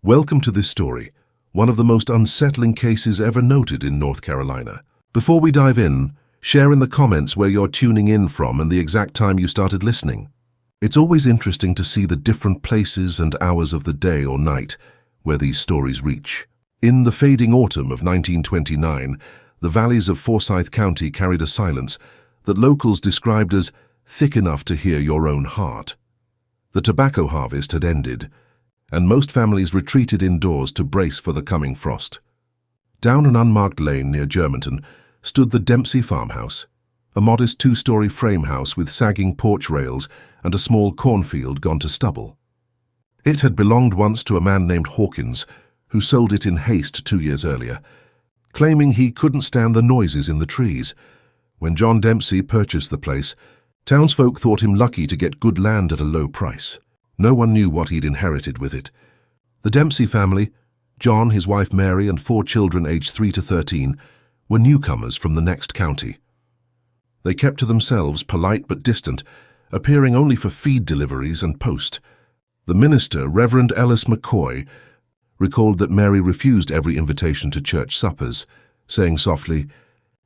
Welcome to this story, one of the most unsettling cases ever noted in North Carolina. Before we dive in, share in the comments where you're tuning in from and the exact time you started listening. It's always interesting to see the different places and hours of the day or night where these stories reach. In the fading autumn of 1929, the valleys of Forsyth County carried a silence that locals described as thick enough to hear your own heart. The tobacco harvest had ended, and most families retreated indoors to brace for the coming frost. Down an unmarked lane near Germantown stood the Dempsey farmhouse, a modest two-story frame house with sagging porch rails and a small cornfield gone to stubble. It had belonged once to a man named Hawkins, who sold it in haste 2 years earlier, claiming he couldn't stand the noises in the trees. When John Dempsey purchased the place, townsfolk thought him lucky to get good land at a low price. No one knew what he'd inherited with it. The Dempsey family, John, his wife Mary, and 4 children aged 3 to 13, were newcomers from the next county. They kept to themselves, polite but distant, appearing only for feed deliveries and post. The minister, Reverend Ellis McCoy, recalled that Mary refused every invitation to church suppers, saying softly,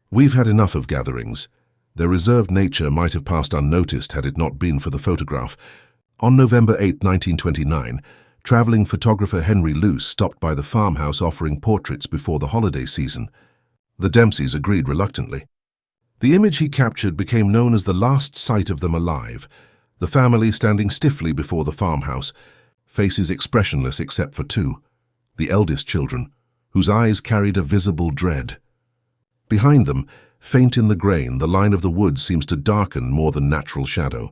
"We've had enough of gatherings." Their reserved nature might have passed unnoticed had it not been for the photograph. On November 8, 1929, traveling photographer Henry Luce stopped by the farmhouse offering portraits before the holiday season. The Dempseys agreed reluctantly. The image he captured became known as the last sight of them alive, the family standing stiffly before the farmhouse, faces expressionless except for 2, the eldest children, whose eyes carried a visible dread. Behind them, faint in the grain, the line of the woods seems to darken more than natural shadow.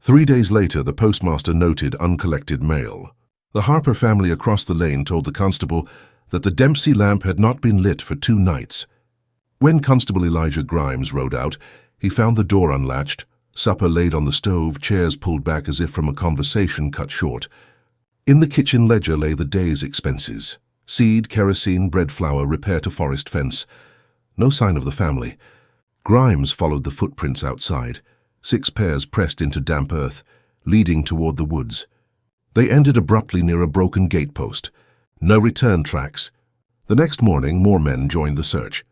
3 days later, the postmaster noted uncollected mail. The Harper family across the lane told the constable that the Dempsey lamp had not been lit for 2 nights. When Constable Elijah Grimes rode out, he found the door unlatched, supper laid on the stove, chairs pulled back as if from a conversation cut short. In the kitchen ledger lay the day's expenses: seed, kerosene, bread flour, repair to forest fence. No sign of the family. Grimes followed the footprints outside, 6 pairs pressed into damp earth, leading toward the woods. They ended abruptly near a broken gatepost. No return tracks. The next morning, more men joined the search.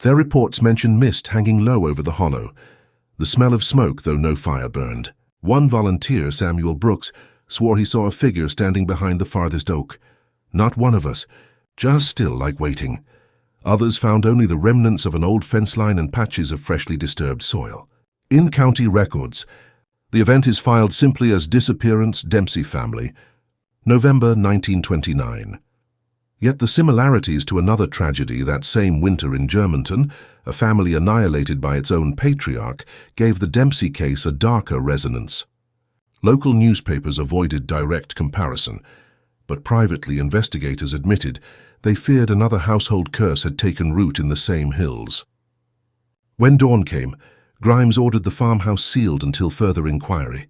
Their reports mentioned mist hanging low over the hollow, the smell of smoke, though no fire burned. One volunteer, Samuel Brooks, swore he saw a figure standing behind the farthest oak. Not one of us, just still like waiting. Others found only the remnants of an old fence line and patches of freshly disturbed soil. In county records, the event is filed simply as Disappearance, Dempsey family, November 1929. Yet the similarities to another tragedy that same winter in Germantown, a family annihilated by its own patriarch, gave the Dempsey case a darker resonance. Local newspapers avoided direct comparison, but privately investigators admitted they feared another household curse had taken root in the same hills. When dawn came, Grimes ordered the farmhouse sealed until further inquiry.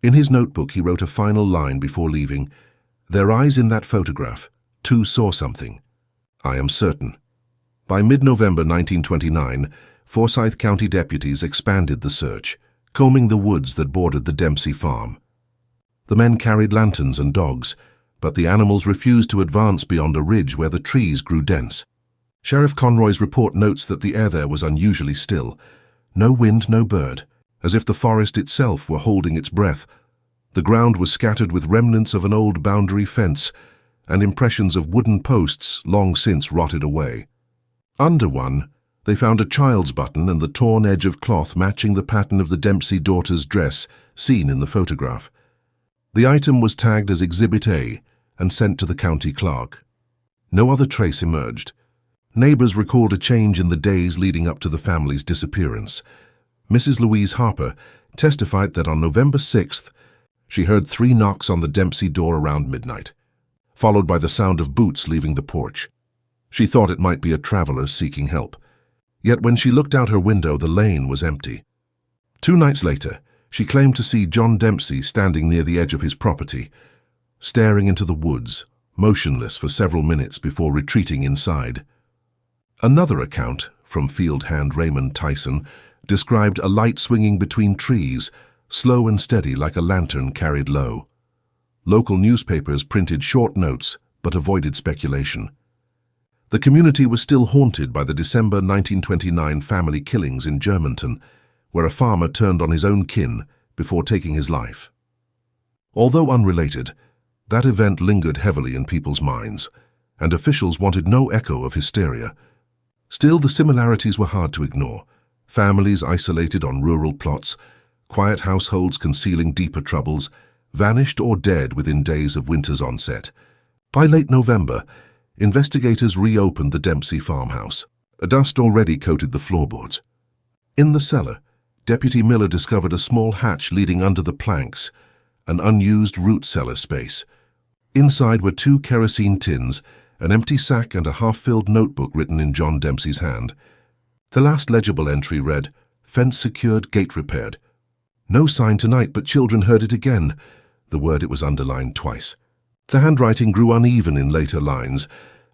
In his notebook, he wrote a final line before leaving: "Their eyes in that photograph, 2 saw something. I am certain." By mid-November 1929, Forsyth County deputies expanded the search, combing the woods that bordered the Dempsey farm. The men carried lanterns and dogs, but the animals refused to advance beyond a ridge where the trees grew dense. Sheriff Conroy's report notes that the air there was unusually still. No wind, no bird, as if the forest itself were holding its breath. The ground was scattered with remnants of an old boundary fence and impressions of wooden posts long since rotted away. Under one, they found a child's button and the torn edge of cloth matching the pattern of the Dempsey daughter's dress seen in the photograph. The item was tagged as Exhibit A and sent to the county clerk. No other trace emerged. Neighbors recalled a change in the days leading up to the family's disappearance. Mrs. Louise Harper testified that on November 6th, she heard 3 knocks on the Dempsey door around midnight, followed by the sound of boots leaving the porch. She thought it might be a traveler seeking help. Yet when she looked out her window, the lane was empty. 2 nights later, she claimed to see John Dempsey standing near the edge of his property, staring into the woods, motionless for several minutes before retreating inside. Another account, from field hand Raymond Tyson, described a light swinging between trees, slow and steady like a lantern carried low. Local newspapers printed short notes but avoided speculation. The community was still haunted by the December 1929 family killings in Germantown, where a farmer turned on his own kin before taking his life. Although unrelated, that event lingered heavily in people's minds, and officials wanted no echo of hysteria. Still, the similarities were hard to ignore. Families isolated on rural plots, quiet households concealing deeper troubles, vanished or dead within days of winter's onset. By late November, investigators reopened the Dempsey farmhouse. A dust already coated the floorboards. In the cellar, Deputy Miller discovered a small hatch leading under the planks, an unused root cellar space. Inside were 2 kerosene tins, an empty sack and a half-filled notebook written in John Dempsey's hand. The last legible entry read, "Fence secured, gate repaired." No sign tonight, but children heard it again. The word it was underlined twice. The handwriting grew uneven in later lines,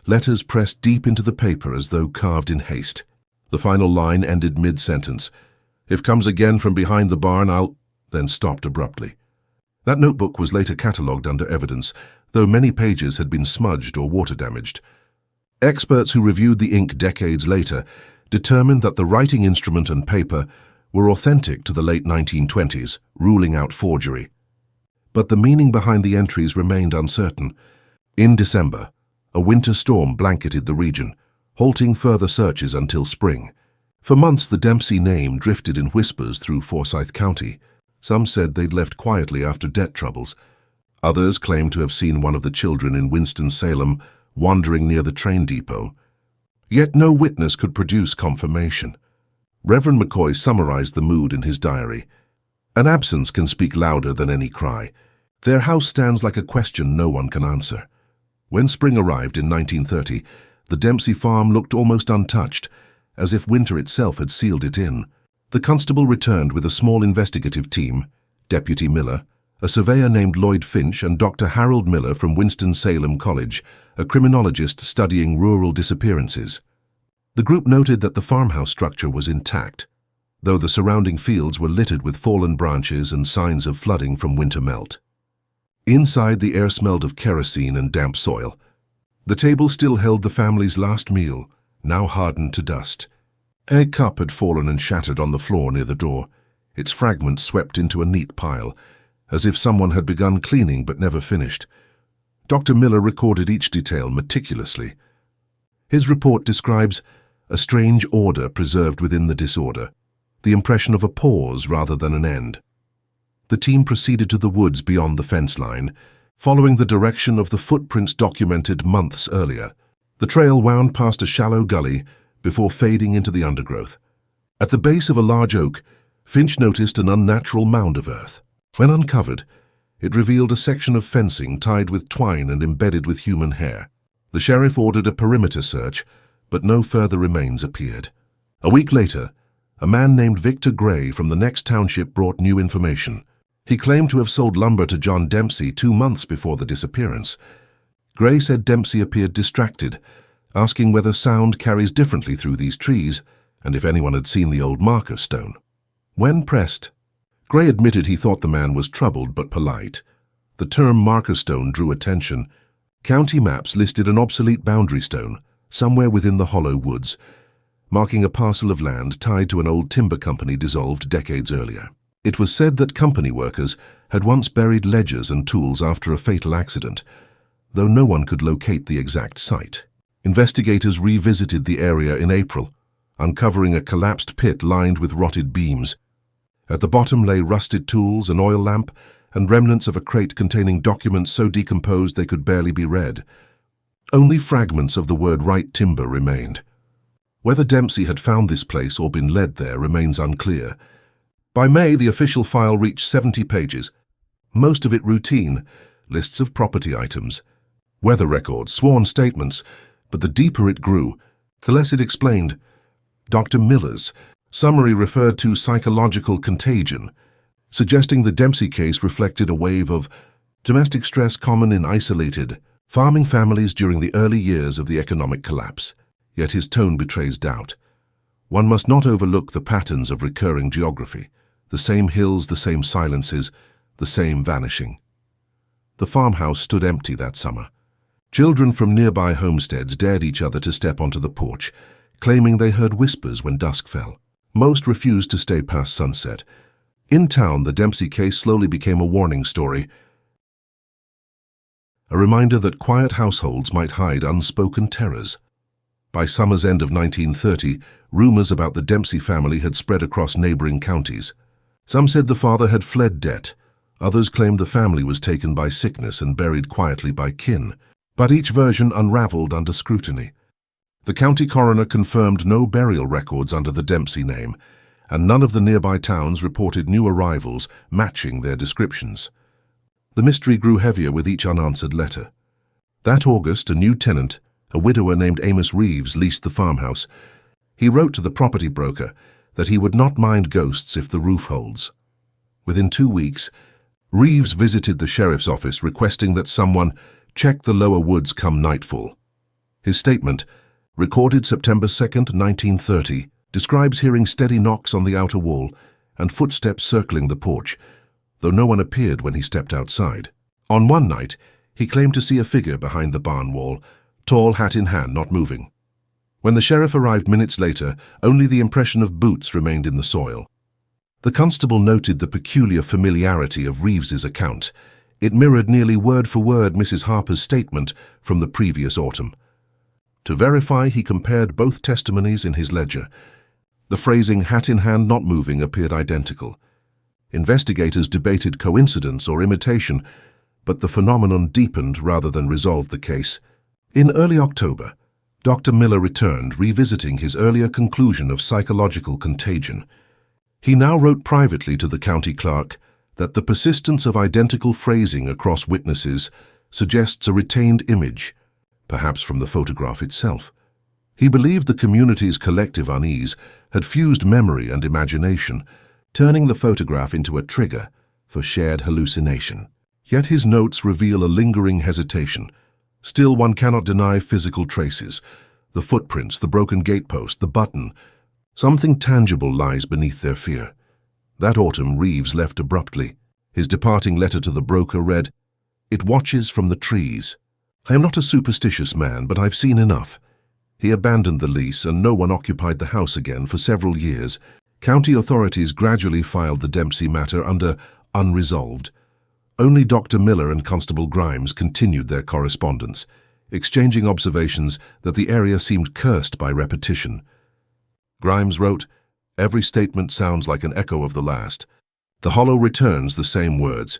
letters pressed deep into the paper as though carved in haste. The final line ended mid-sentence. "If comes again from behind the barn, I'll—" then stopped abruptly. That notebook was later catalogued under evidence, though many pages had been smudged or water-damaged. Experts who reviewed the ink decades later determined that the writing instrument and paper were authentic to the late 1920s, ruling out forgery. But the meaning behind the entries remained uncertain. In December, a winter storm blanketed the region, halting further searches until spring. For months, the Dempsey name drifted in whispers through Forsyth County. Some said they'd left quietly after debt troubles. Others claimed to have seen one of the children in Winston-Salem wandering near the train depot. Yet no witness could produce confirmation. Reverend McCoy summarized the mood in his diary. "An absence can speak louder than any cry. Their house stands like a question no one can answer." When spring arrived in 1930, the Dempsey farm looked almost untouched, as if winter itself had sealed it in. The constable returned with a small investigative team, Deputy Miller, a surveyor named Lloyd Finch, and Dr. Harold Miller from Winston-Salem College, a criminologist studying rural disappearances. The group noted that the farmhouse structure was intact, though the surrounding fields were littered with fallen branches and signs of flooding from winter melt. Inside, the air smelled of kerosene and damp soil. The table still held the family's last meal, now hardened to dust. A cup had fallen and shattered on the floor near the door, its fragments swept into a neat pile, as if someone had begun cleaning but never finished. Dr. Miller recorded each detail meticulously. His report describes a strange order preserved within the disorder, the impression of a pause rather than an end. The team proceeded to the woods beyond the fence line, following the direction of the footprints documented months earlier. The trail wound past a shallow gully before fading into the undergrowth. At the base of a large oak, Finch noticed an unnatural mound of earth. When uncovered, it revealed a section of fencing tied with twine and embedded with human hair. The sheriff ordered a perimeter search, but no further remains appeared. A week later, a man named Victor Gray from the next township brought new information. He claimed to have sold lumber to John Dempsey 2 months before the disappearance. Gray said Dempsey appeared distracted, asking whether sound carries differently through these trees and if anyone had seen the old marker stone. When pressed, Gray admitted he thought the man was troubled but polite. The term marker stone drew attention. County maps listed an obsolete boundary stone somewhere within the hollow woods, marking a parcel of land tied to an old timber company dissolved decades earlier. It was said that company workers had once buried ledgers and tools after a fatal accident, though no one could locate the exact site. Investigators revisited the area in April, uncovering a collapsed pit lined with rotted beams. At the bottom lay rusted tools, an oil lamp, and remnants of a crate containing documents so decomposed they could barely be read. Only fragments of the word right timber remained. Whether Dempsey had found this place or been led there remains unclear. By May, the official file reached 70 pages, most of it routine, lists of property items, weather records, sworn statements, but the deeper it grew, the less it explained. Dr. Miller's summary referred to psychological contagion, suggesting the Dempsey case reflected a wave of domestic stress common in isolated, farming families during the early years of the economic collapse. Yet his tone betrays doubt. One must not overlook the patterns of recurring geography, the same hills, the same silences, the same vanishing. The farmhouse stood empty that summer. Children from nearby homesteads dared each other to step onto the porch, claiming they heard whispers when dusk fell. Most refused to stay past sunset. In town, the Dempsey case slowly became a warning story, a reminder that quiet households might hide unspoken terrors. By summer's end of 1930, rumors about the Dempsey family had spread across neighboring counties. Some said the father had fled debt. Others claimed the family was taken by sickness and buried quietly by kin. But each version unraveled under scrutiny. The county coroner confirmed no burial records under the Dempsey name, and none of the nearby towns reported new arrivals matching their descriptions. The mystery grew heavier with each unanswered letter. That August, a new tenant, a widower named Amos Reeves, leased the farmhouse. He wrote to the property broker that he would not mind ghosts if the roof holds. Within 2 weeks, Reeves visited the sheriff's office requesting that someone check the lower woods come nightfall. His statement, recorded September 2nd, 1930, describes hearing steady knocks on the outer wall and footsteps circling the porch, though no one appeared when he stepped outside. On one night, he claimed to see a figure behind the barn wall, tall, hat in hand, not moving. When the sheriff arrived minutes later, only the impression of boots remained in the soil. The constable noted the peculiar familiarity of Reeves's account. It mirrored nearly word for word Mrs. Harper's statement from the previous autumn. To verify, he compared both testimonies in his ledger. The phrasing "hat in hand, not moving" appeared identical. Investigators debated coincidence or imitation, but the phenomenon deepened rather than resolved the case. In early October, Dr. Miller returned, revisiting his earlier conclusion of psychological contagion. He now wrote privately to the county clerk that the persistence of identical phrasing across witnesses suggests a retained image, perhaps from the photograph itself. He believed the community's collective unease had fused memory and imagination, turning the photograph into a trigger for shared hallucination. Yet his notes reveal a lingering hesitation. Still, one cannot deny physical traces. The footprints, the broken gatepost, the button. Something tangible lies beneath their fear. That autumn, Reeves left abruptly. His departing letter to the broker read, "It watches from the trees. I am not a superstitious man, but I've seen enough." He abandoned the lease, and no one occupied the house again for several years. County authorities gradually filed the Dempsey matter under unresolved. Only Dr. Miller and Constable Grimes continued their correspondence, exchanging observations that the area seemed cursed by repetition. Grimes wrote, "Every statement sounds like an echo of the last. The hollow returns the same words."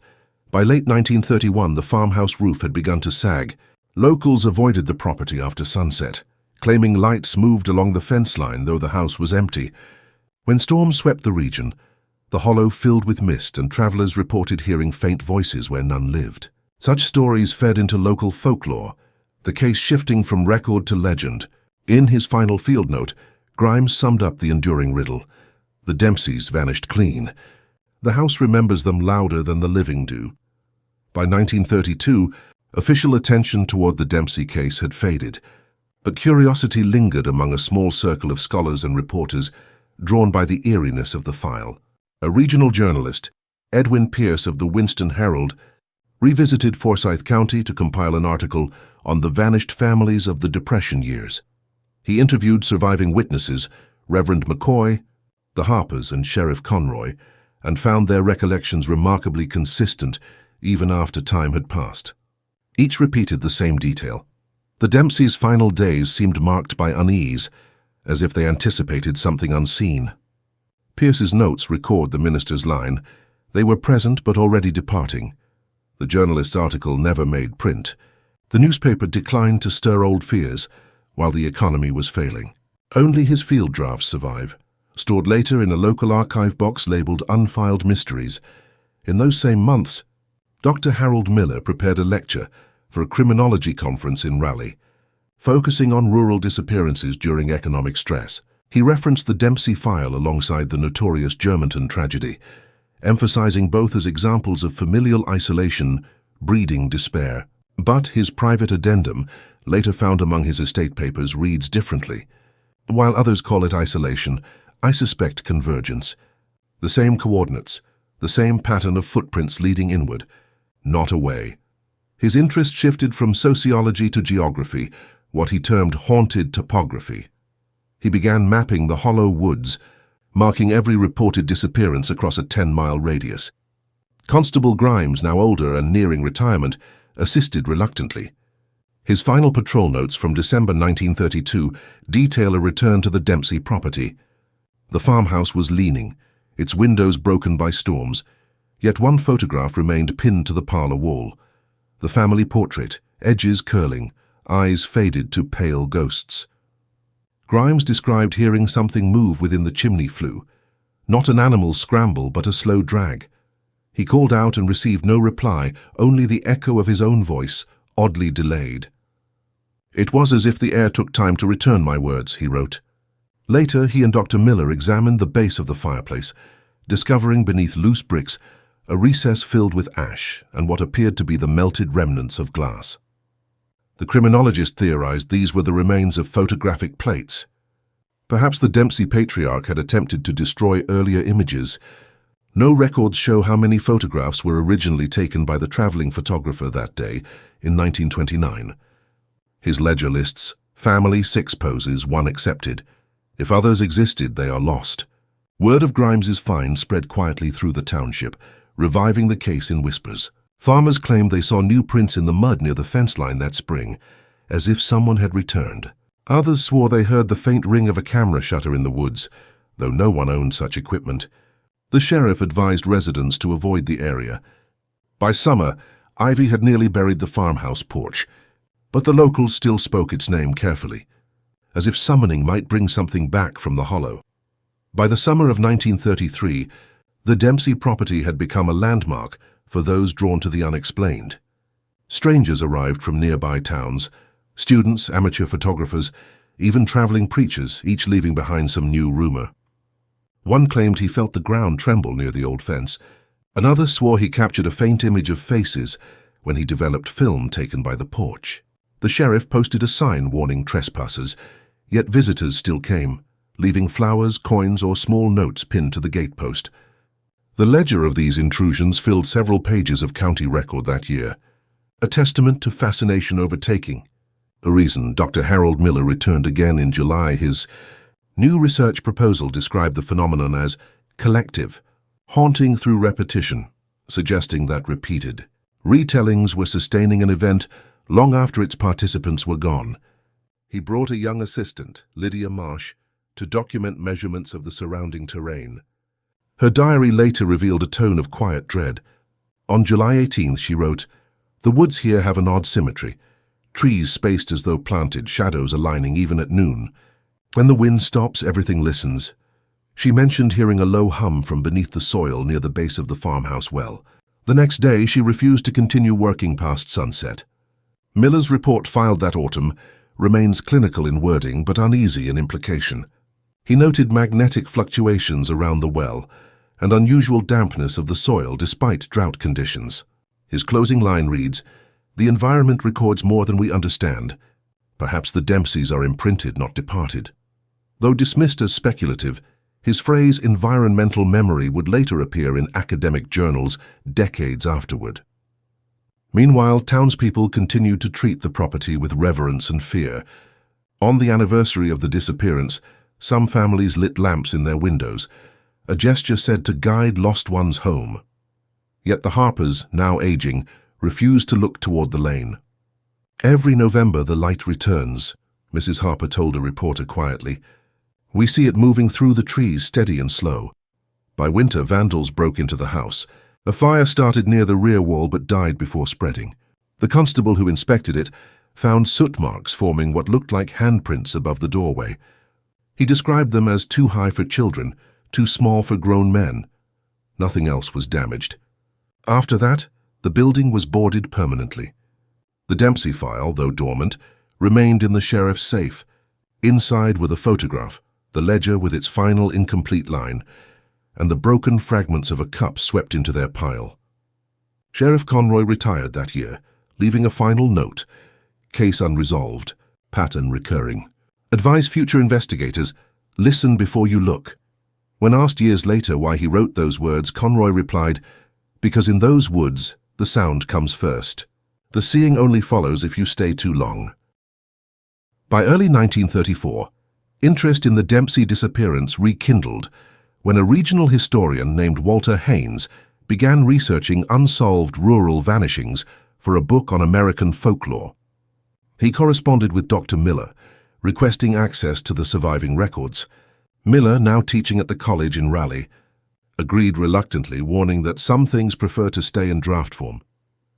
By late 1931, the farmhouse roof had begun to sag. Locals avoided the property after sunset, claiming lights moved along the fence line though the house was empty. When storms swept the region, the hollow filled with mist, and travelers reported hearing faint voices where none lived. Such stories fed into local folklore, the case shifting from record to legend. In his final field note, Grimes summed up the enduring riddle. The Dempseys vanished clean. The house remembers them louder than the living do. By 1932, official attention toward the Dempsey case had faded, but curiosity lingered among a small circle of scholars and reporters drawn by the eeriness of the file. A regional journalist, Edwin Pierce of the Winston Herald, revisited Forsyth County to compile an article on the vanished families of the Depression years. He interviewed surviving witnesses, Reverend McCoy, the Harpers, and Sheriff Conroy, and found their recollections remarkably consistent even after time had passed. Each repeated the same detail. The Dempseys' final days seemed marked by unease, as if they anticipated something unseen. Pierce's notes record the minister's line, "They were present but already departing." The journalist's article never made print. The newspaper declined to stir old fears, while the economy was failing. Only his field drafts survive, stored later in a local archive box labeled Unfiled Mysteries. In those same months, Dr. Harold Miller prepared a lecture for a criminology conference in Raleigh, focusing on rural disappearances during economic stress. He referenced the Dempsey file alongside the notorious Germantown tragedy, emphasizing both as examples of familial isolation breeding despair. But his private addendum, later found among his estate papers, reads differently. While others call it isolation, I suspect convergence. The same coordinates, the same pattern of footprints leading inward, not away. His interest shifted from sociology to geography, what he termed haunted topography. He began mapping the hollow woods, marking every reported disappearance across a 10-mile radius. Constable Grimes, now older and nearing retirement, assisted reluctantly. His final patrol notes from December 1932 detail a return to the Dempsey property. The farmhouse was leaning, its windows broken by storms, yet one photograph remained pinned to the parlor wall. The family portrait, edges curling, eyes faded to pale ghosts. Grimes described hearing something move within the chimney flue, not an animal's scramble but a slow drag. He called out and received no reply, only the echo of his own voice, oddly delayed. "It was as if the air took time to return my words," he wrote. Later, he and Dr. Miller examined the base of the fireplace, discovering beneath loose bricks a recess filled with ash and what appeared to be the melted remnants of glass. The criminologist theorized these were the remains of photographic plates. Perhaps the Dempsey patriarch had attempted to destroy earlier images. No records show how many photographs were originally taken by the traveling photographer that day in 1929. His ledger lists, family 6 poses, 1 accepted. If others existed, they are lost. Word of Grimes's find spread quietly through the township, reviving the case in whispers. Farmers claimed they saw new prints in the mud near the fence line that spring, as if someone had returned. Others swore they heard the faint ring of a camera shutter in the woods, though no one owned such equipment. The sheriff advised residents to avoid the area. By summer, ivy had nearly buried the farmhouse porch, but the locals still spoke its name carefully, as if summoning might bring something back from the hollow. By the summer of 1933, the Dempsey property had become a landmark for those drawn to the unexplained. Strangers arrived from nearby towns, students, amateur photographers, even traveling preachers, each leaving behind some new rumor. One claimed he felt the ground tremble near the old fence. Another swore he captured a faint image of faces when he developed film taken by the porch. The sheriff posted a sign warning trespassers, yet visitors still came, leaving flowers, coins, or small notes pinned to the gatepost. The ledger of these intrusions filled several pages of county record that year, a testament to fascination overtaking. A reason Dr. Harold Miller returned again in July. His new research proposal described the phenomenon as collective, haunting through repetition, suggesting that repeated retellings were sustaining an event long after its participants were gone. He brought a young assistant, Lydia Marsh, to document measurements of the surrounding terrain. Her diary later revealed a tone of quiet dread. On July 18th, she wrote, "The woods here have an odd symmetry. Trees spaced as though planted, shadows aligning even at noon. When the wind stops, everything listens." She mentioned hearing a low hum from beneath the soil near the base of the farmhouse well. The next day, she refused to continue working past sunset. Miller's report filed that autumn remains clinical in wording but uneasy in implication. He noted magnetic fluctuations around the well and unusual dampness of the soil despite drought conditions. His closing line reads, "The environment records more than we understand. Perhaps the Dempseys are imprinted, not departed." Though dismissed as speculative, his phrase environmental memory would later appear in academic journals decades afterward. Meanwhile, townspeople continued to treat the property with reverence and fear. On the anniversary of the disappearance, some families lit lamps in their windows, a gesture said to guide lost ones home. Yet the Harpers, now aging, refused to look toward the lane. "Every November the light returns," Mrs. Harper told a reporter quietly. "We see it moving through the trees, steady and slow." By winter, vandals broke into the house. A fire started near the rear wall but died before spreading. The constable who inspected it found soot marks forming what looked like handprints above the doorway. He described them as too high for children, too small for grown men. Nothing else was damaged. After that, the building was boarded permanently. The Dempsey file, though dormant, remained in the sheriff's safe. Inside were the photograph, the ledger with its final incomplete line, and the broken fragments of a cup swept into their pile. Sheriff Conroy retired that year, leaving a final note: "Case unresolved, pattern recurring. Advise future investigators, listen before you look." When asked years later why he wrote those words, Conroy replied, "Because in those woods, the sound comes first. The seeing only follows if you stay too long. By early 1934, interest in the Dempsey disappearance rekindled when a regional historian named Walter Haynes began researching unsolved rural vanishings for a book on American folklore. He corresponded with Dr. Miller, requesting access to the surviving records. Miller, now teaching at the college in Raleigh, agreed reluctantly, warning that some things prefer to stay in draft form.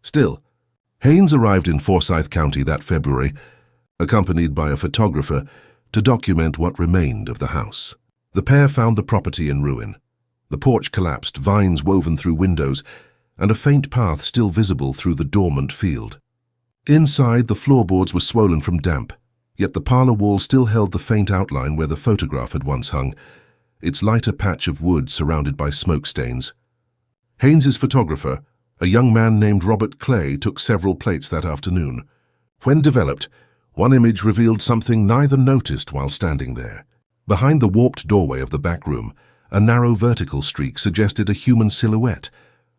Still, Haynes arrived in Forsyth County that February, accompanied by a photographer, to document what remained of the house. The pair found the property in ruin. The porch collapsed, vines woven through windows, and a faint path still visible through the dormant field. Inside, the floorboards were swollen from damp, yet the parlor wall still held the faint outline where the photograph had once hung, its lighter patch of wood surrounded by smoke stains. Haynes's photographer, a young man named Robert Clay, took several plates that afternoon. When developed, one image revealed something neither noticed while standing there. Behind the warped doorway of the back room, a narrow vertical streak suggested a human silhouette,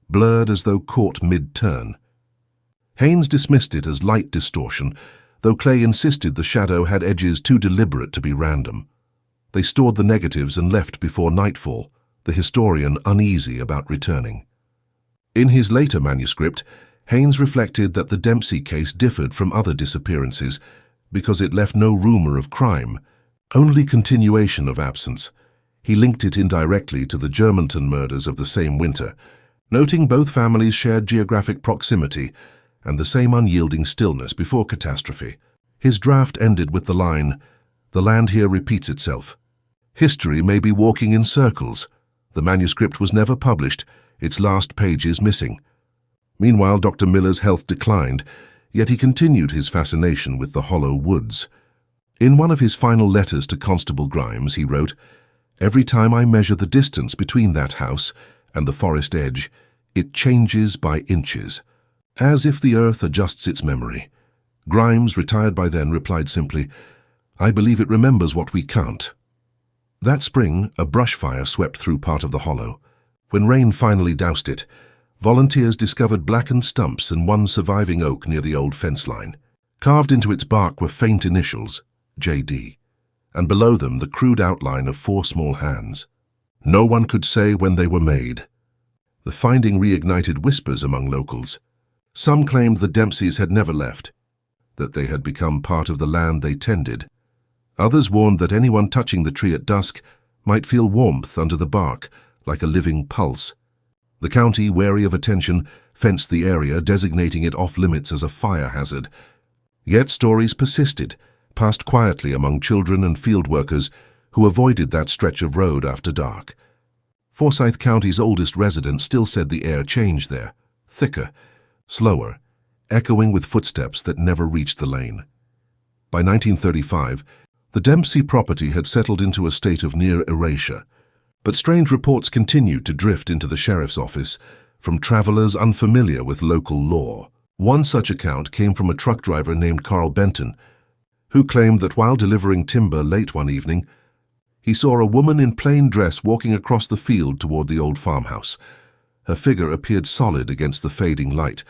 blurred as though caught mid-turn. Haynes dismissed it as light distortion, though Clay insisted the shadow had edges too deliberate to be random. They stored the negatives and left before nightfall, the historian uneasy about returning. In his later manuscript, Haynes reflected that the Dempsey case differed from other disappearances because it left no rumor of crime, only continuation of absence. He linked it indirectly to the Germantown murders of the same winter, noting both families shared geographic proximity and the same unyielding stillness before catastrophe. His draft ended with the line, "The land here repeats itself. History may be walking in circles." The manuscript was never published, its last pages missing. Meanwhile, Dr. Miller's health declined, yet he continued his fascination with the hollow woods. In one of his final letters to Constable Grimes, he wrote, "Every time I measure the distance between that house and the forest edge, it changes by inches, as if the earth adjusts its memory." Grimes, retired by then, replied simply, "I believe it remembers what we can't." That spring, a brush fire swept through part of the hollow. When rain finally doused it, volunteers discovered blackened stumps and one surviving oak near the old fence line. Carved into its bark were faint initials, J.D., and below them the crude outline of 4 small hands. No one could say when they were made. The finding reignited whispers among locals. Some claimed the Dempseys had never left, that they had become part of the land they tended. Others warned that anyone touching the tree at dusk might feel warmth under the bark, like a living pulse. The county, wary of attention, fenced the area, designating it off-limits as a fire hazard. Yet stories persisted, passed quietly among children and field workers who avoided that stretch of road after dark. Forsyth County's oldest residents still said the air changed there, thicker, slower, echoing with footsteps that never reached the lane. By 1935, the Dempsey property had settled into a state of near erasure, but strange reports continued to drift into the sheriff's office from travelers unfamiliar with local law. One such account came from a truck driver named Carl Benton, who claimed that while delivering timber late one evening, he saw a woman in plain dress walking across the field toward the old farmhouse. Her figure appeared solid against the fading light,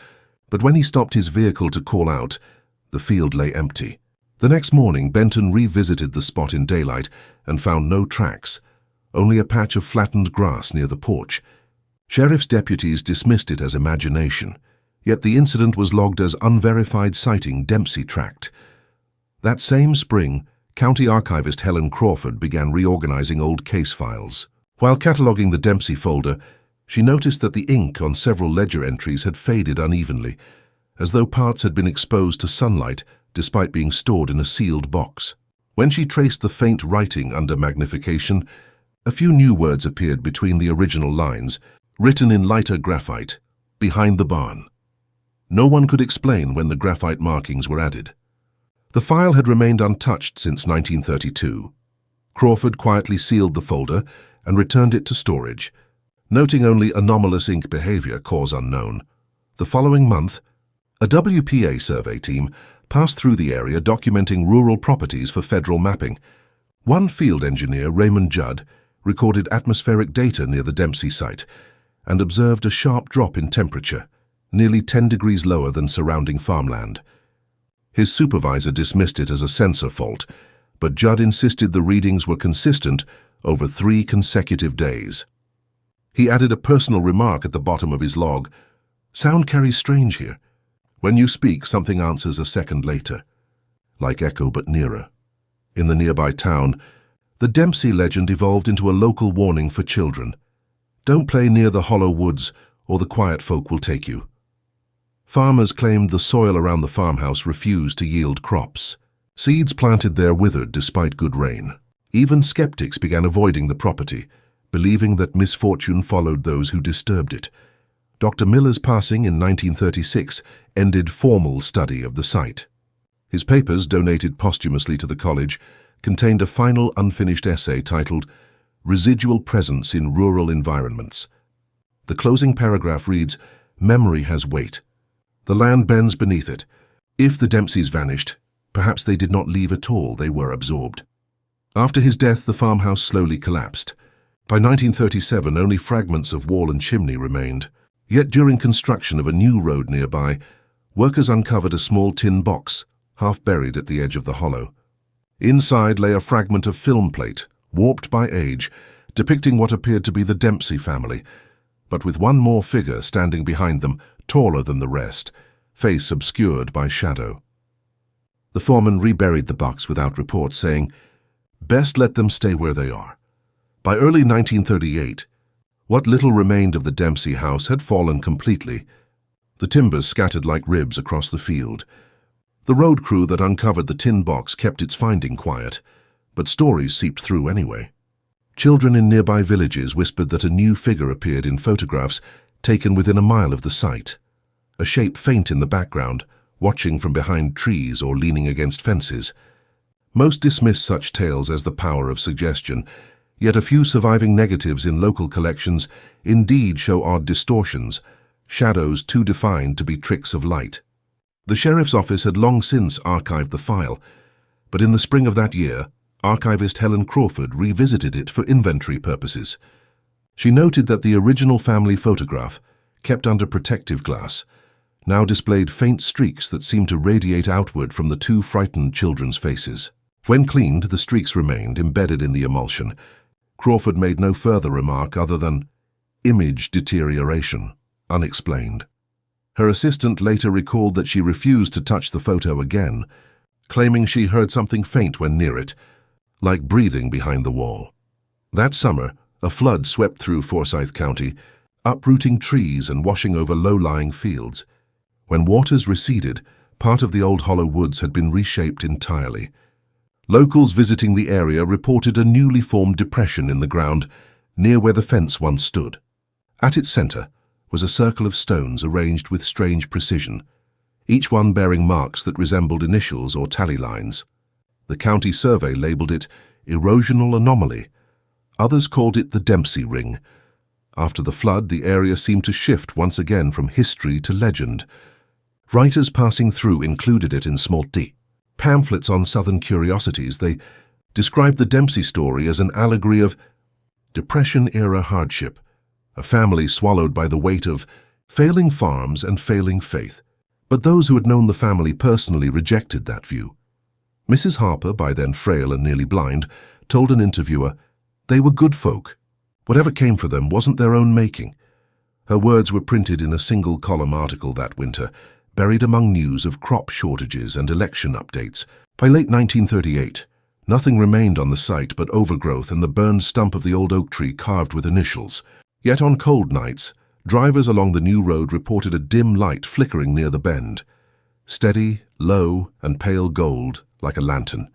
but when he stopped his vehicle to call out, the field lay empty. The next morning, Benton revisited the spot in daylight and found no tracks, only a patch of flattened grass near the porch. Sheriff's deputies dismissed it as imagination, yet the incident was logged as unverified sighting Dempsey tracked. That same spring, County Archivist Helen Crawford began reorganizing old case files. While cataloging the Dempsey folder, she noticed that the ink on several ledger entries had faded unevenly, as though parts had been exposed to sunlight despite being stored in a sealed box. When she traced the faint writing under magnification, a few new words appeared between the original lines, written in lighter graphite, "Behind the barn." No one could explain when the graphite markings were added. The file had remained untouched since 1932. Crawford quietly sealed the folder and returned it to storage, noting only anomalous ink behavior, cause unknown. The following month, a WPA survey team passed through the area documenting rural properties for federal mapping. One field engineer, Raymond Judd, recorded atmospheric data near the Dempsey site and observed a sharp drop in temperature. nearly 10 degrees lower than surrounding farmland. His supervisor dismissed it as a sensor fault, but Judd insisted the readings were consistent over 3 consecutive days. He added a personal remark at the bottom of his log. "Sound carries strange here. When you speak, something answers a second later. Like echo but nearer." In the nearby town, the Dempsey legend evolved into a local warning for children. Don't play near the hollow woods, or the quiet folk will take you. Farmers claimed the soil around the farmhouse refused to yield crops. Seeds planted there withered despite good rain. Even skeptics began avoiding the property, believing that misfortune followed those who disturbed it. Dr. Miller's passing in 1936 ended formal study of the site. His papers, donated posthumously to the college, contained a final unfinished essay titled Residual Presence in Rural Environments. The closing paragraph reads, "Memory has weight. The land bends beneath it. If the Dempseys vanished, perhaps they did not leave at all, they were absorbed." After his death, the farmhouse slowly collapsed. By 1937, only fragments of wall and chimney remained. Yet during construction of a new road nearby, workers uncovered a small tin box, half buried at the edge of the hollow. Inside lay a fragment of film plate, warped by age, depicting what appeared to be the Dempsey family, but with one more figure standing behind them, taller than the rest, face obscured by shadow. The foreman reburied the box without report, saying, "Best let them stay where they are." By early 1938, what little remained of the Dempsey house had fallen completely, the timbers scattered like ribs across the field. The road crew that uncovered the tin box kept its finding quiet, but stories seeped through anyway. Children in nearby villages whispered that a new figure appeared in photographs taken within a mile of the site, a shape faint in the background, watching from behind trees or leaning against fences. Most dismiss such tales as the power of suggestion, yet a few surviving negatives in local collections indeed show odd distortions, shadows too defined to be tricks of light. The sheriff's office had long since archived the file, but in the spring of that year, archivist Helen Crawford revisited it for inventory purposes. She noted that the original family photograph, kept under protective glass, now displayed faint streaks that seemed to radiate outward from the 2 frightened children's faces. When cleaned, the streaks remained embedded in the emulsion. Crawford made no further remark other than image deterioration, unexplained. Her assistant later recalled that she refused to touch the photo again, claiming she heard something faint when near it, like breathing behind the wall. That summer, a flood swept through Forsyth County, uprooting trees and washing over low-lying fields. When waters receded, part of the old hollow woods had been reshaped entirely. Locals visiting the area reported a newly formed depression in the ground near where the fence once stood. At its center was a circle of stones arranged with strange precision, each one bearing marks that resembled initials or tally lines. The county survey labeled it erosional anomaly. Others called it the Dempsey Ring. After the flood, the area seemed to shift once again from history to legend. Writers passing through included it in small t. Pamphlets on Southern curiosities, they described the Dempsey story as an allegory of Depression-era hardship, a family swallowed by the weight of failing farms and failing faith. But those who had known the family personally rejected that view. Mrs. Harper, by then frail and nearly blind, told an interviewer, "They were good folk. Whatever came for them wasn't their own making." Her words were printed in a single-column article that winter, buried among news of crop shortages and election updates. By late 1938, nothing remained on the site but overgrowth and the burned stump of the old oak tree carved with initials. Yet on cold nights, drivers along the new road reported a dim light flickering near the bend. Steady, low, and pale gold, like a lantern.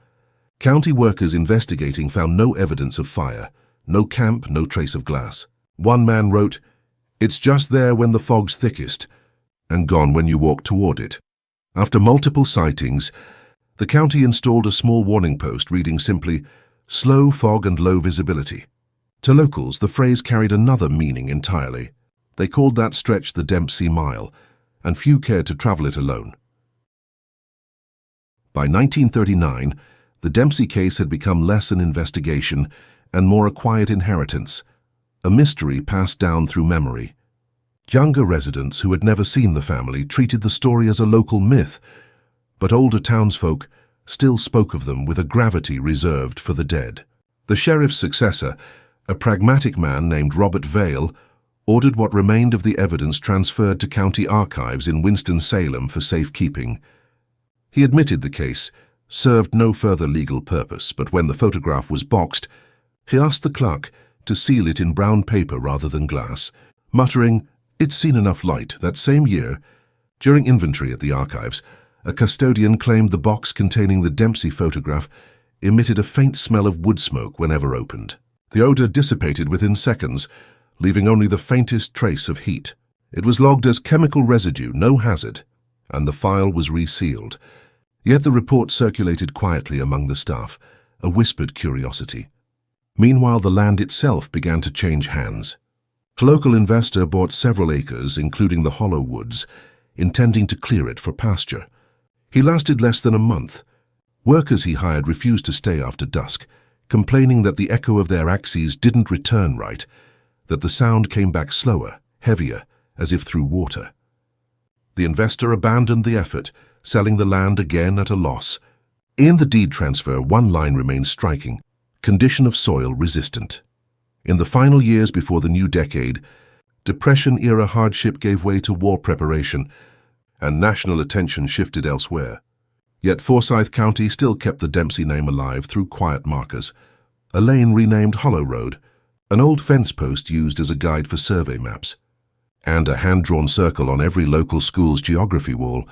County workers investigating found no evidence of fire, no camp, no trace of glass. One man wrote, "It's just there when the fog's thickest, and gone when you walk toward it." After multiple sightings, the county installed a small warning post reading simply, "Slow fog and low visibility." To locals, the phrase carried another meaning entirely. They called that stretch the Dempsey Mile, and few cared to travel it alone. By 1939, the Dempsey case had become less an investigation and more a quiet inheritance, a mystery passed down through memory. Younger residents who had never seen the family treated the story as a local myth, but older townsfolk still spoke of them with a gravity reserved for the dead. The sheriff's successor, a pragmatic man named Robert Vale, ordered what remained of the evidence transferred to county archives in Winston-Salem for safekeeping. He admitted the case served no further legal purpose, but when the photograph was boxed, he asked the clerk to seal it in brown paper rather than glass, muttering, "It's seen enough light." That same year, during inventory at the archives, a custodian claimed the box containing the Dempsey photograph emitted a faint smell of wood smoke whenever opened. The odor dissipated within seconds, leaving only the faintest trace of heat. It was logged as chemical residue, no hazard, and the file was resealed. Yet the report circulated quietly among the staff, a whispered curiosity. Meanwhile, the land itself began to change hands. A local investor bought several acres, including the hollow woods, intending to clear it for pasture. He lasted less than a month. Workers he hired refused to stay after dusk, complaining that the echo of their axes didn't return right, that the sound came back slower, heavier, as if through water. The investor abandoned the effort, selling the land again at a loss. In the deed transfer, one line remains striking: condition of soil resistant. In the final years before the new decade, Depression-era hardship gave way to war preparation, and national attention shifted elsewhere. Yet Forsyth County still kept the Dempsey name alive through quiet markers: a lane renamed Hollow Road, an old fence post used as a guide for survey maps, and a hand-drawn circle on every local school's geography wall,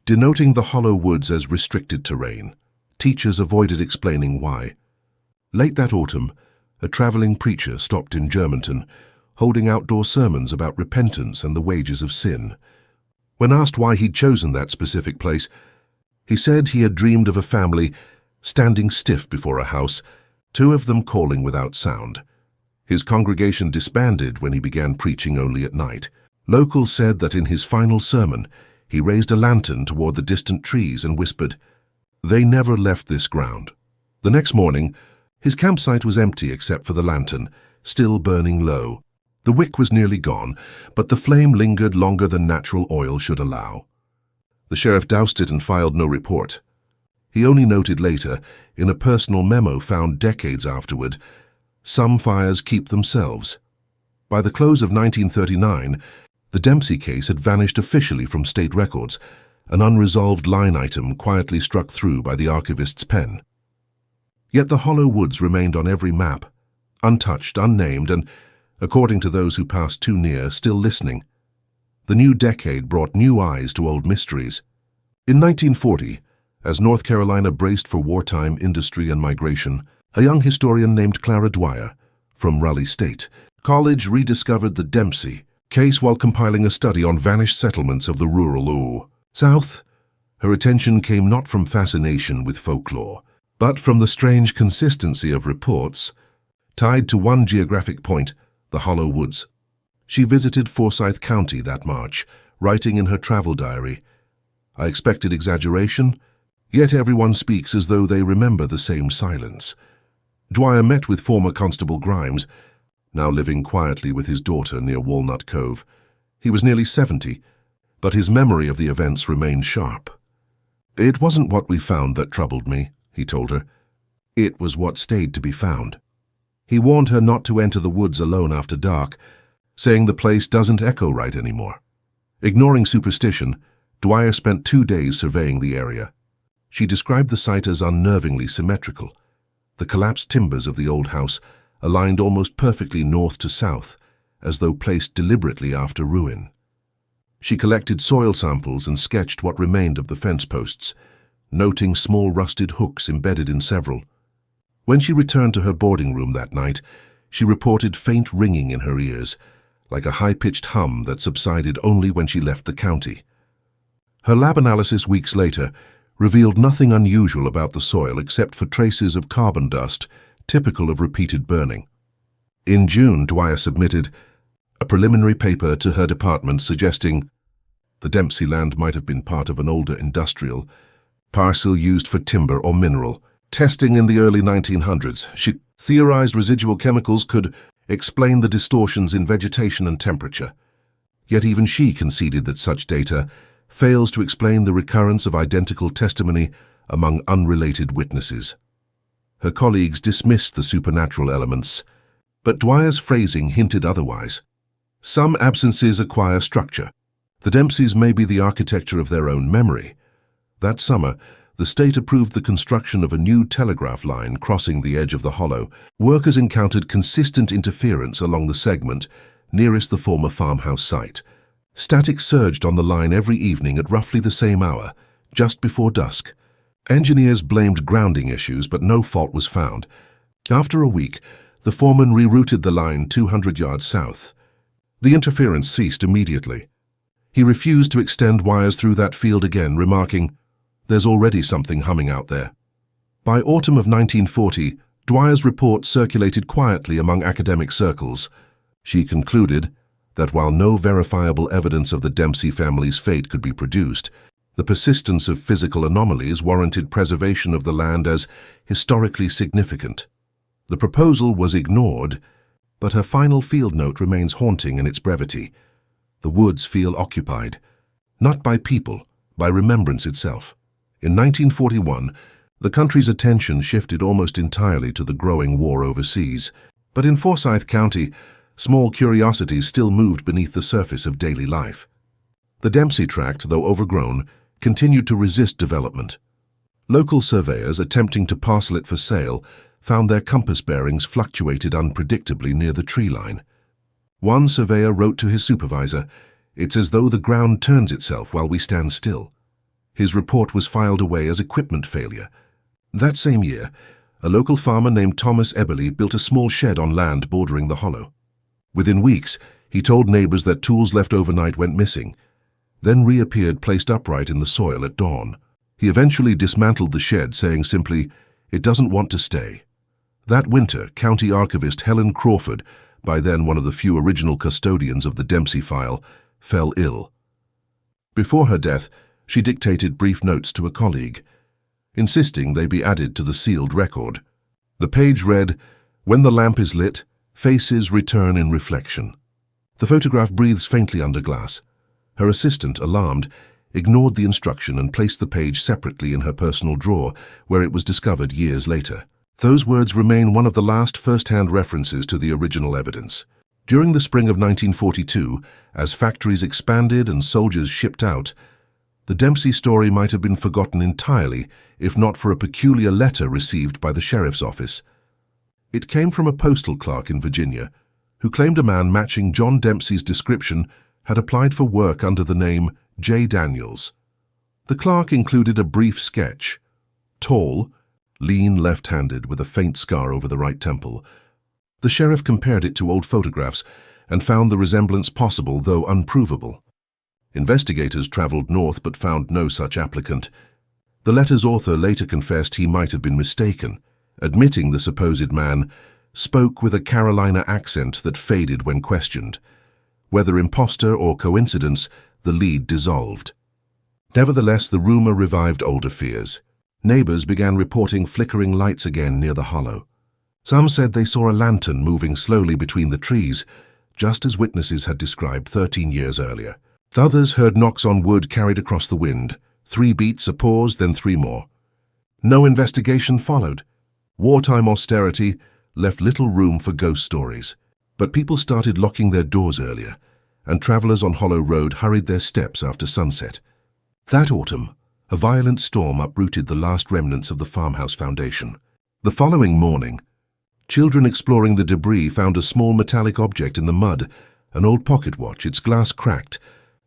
denoting the hollow woods as restricted terrain. Teachers avoided explaining why. Late that autumn, a traveling preacher stopped in Germantown, holding outdoor sermons about repentance and the wages of sin. When asked why he'd chosen that specific place, he said he had dreamed of a family standing stiff before a house, two of them calling without sound. His congregation disbanded when he began preaching only at night. Locals said that in his final sermon, he raised a lantern toward the distant trees and whispered, "They never left this ground." The next morning, his campsite was empty except for the lantern, still burning low. The wick was nearly gone, but the flame lingered longer than natural oil should allow. The sheriff doused it and filed no report. He only noted later, in a personal memo found decades afterward, "Some fires keep themselves." By the close of 1939, the Dempsey case had vanished officially from state records, an unresolved line item quietly struck through by the archivist's pen. Yet the hollow woods remained on every map, untouched, unnamed, and, according to those who passed too near, still listening. The new decade brought new eyes to old mysteries. In 1940, as North Carolina braced for wartime industry and migration, a young historian named Clara Dwyer, from Raleigh State College, rediscovered the Dempsey case while compiling a study on vanished settlements of the rural South. Her attention came not from fascination with folklore, but from the strange consistency of reports tied to one geographic point, the Hollow Woods. She visited Forsyth County that March, writing in her travel diary, "I expected exaggeration, yet everyone speaks as though they remember the same silence." Dwyer met with former Constable Grimes, now living quietly with his daughter near Walnut Cove. He was nearly 70, but his memory of the events remained sharp. "It wasn't what we found that troubled me," he told her. "It was what stayed to be found." He warned her not to enter the woods alone after dark, saying the place doesn't echo right anymore. Ignoring superstition, Dwyer spent 2 days surveying the area. She described the site as unnervingly symmetrical. The collapsed timbers of the old house aligned almost perfectly north to south, as though placed deliberately after ruin. She collected soil samples and sketched what remained of the fence posts, noting small rusted hooks embedded in several. When she returned to her boarding room that night, she reported faint ringing in her ears, like a high-pitched hum that subsided only when she left the county. Her lab analysis weeks later revealed nothing unusual about the soil except for traces of carbon dust, typical of repeated burning. In June, Dwyer submitted a preliminary paper to her department suggesting the Dempsey land might have been part of an older industrial parcel used for timber or mineral testing in the early 1900s. She theorized residual chemicals could explain the distortions in vegetation and temperature. Yet even she conceded that such data fails to explain the recurrence of identical testimony among unrelated witnesses. Her colleagues dismissed the supernatural elements, but Dwyer's phrasing hinted otherwise. Some absences acquire structure. The Dempseys may be the architecture of their own memory. That summer, the state approved the construction of a new telegraph line crossing the edge of the hollow. Workers encountered consistent interference along the segment nearest the former farmhouse site. Static surged on the line every evening at roughly the same hour, just before dusk. Engineers blamed grounding issues, but no fault was found. After a week, the foreman rerouted the line 200 yards south. The interference ceased immediately. He refused to extend wires through that field again, remarking, "There's already something humming out there." By autumn of 1940, Dwyer's report circulated quietly among academic circles. She concluded that while no verifiable evidence of the Dempsey family's fate could be produced, the persistence of physical anomalies warranted preservation of the land as historically significant. The proposal was ignored, but her final field note remains haunting in its brevity. The woods feel occupied, not by people, by remembrance itself. In 1941, the country's attention shifted almost entirely to the growing war overseas, but in Forsyth County, small curiosities still moved beneath the surface of daily life. The Dempsey tract, though overgrown, continued to resist development. Local surveyors attempting to parcel it for sale found their compass bearings fluctuated unpredictably near the tree line. One surveyor wrote to his supervisor, "It's as though the ground turns itself while we stand still." His report was filed away as equipment failure. That same year, a local farmer named Thomas Eberly built a small shed on land bordering the hollow. Within weeks, he told neighbors that tools left overnight went missing, then reappeared placed upright in the soil at dawn. He eventually dismantled the shed, saying simply, "It doesn't want to stay." That winter, county archivist Helen Crawford, by then one of the few original custodians of the Dempsey file, fell ill. Before her death, she dictated brief notes to a colleague, insisting they be added to the sealed record. The page read, "When the lamp is lit, faces return in reflection." The photograph breathes faintly under glass. Her assistant, alarmed, ignored the instruction and placed the page separately in her personal drawer, where it was discovered years later. Those words remain one of the last first-hand references to the original evidence. During the spring of 1942, as factories expanded and soldiers shipped out, the Dempsey story might have been forgotten entirely, if not for a peculiar letter received by the sheriff's office. It came from a postal clerk in Virginia, who claimed a man matching John Dempsey's description had applied for work under the name J. Daniels. The clerk included a brief sketch. Tall, lean, left-handed, with a faint scar over the right temple. The sheriff compared it to old photographs and found the resemblance possible, though unprovable. Investigators traveled north but found no such applicant. The letter's author later confessed he might have been mistaken, admitting the supposed man spoke with a Carolina accent that faded when questioned. Whether imposter or coincidence, the lead dissolved. Nevertheless, the rumor revived older fears. Neighbors began reporting flickering lights again near the hollow. Some said they saw a lantern moving slowly between the trees, just as witnesses had described 13 years earlier. Others heard knocks on wood carried across the wind. 3 beats, a pause, then 3 more. No investigation followed. Wartime austerity left little room for ghost stories. But people started locking their doors earlier, and travelers on Hollow Road hurried their steps after sunset. That autumn, a violent storm uprooted the last remnants of the farmhouse foundation. The following morning, children exploring the debris found a small metallic object in the mud, an old pocket watch, its glass cracked,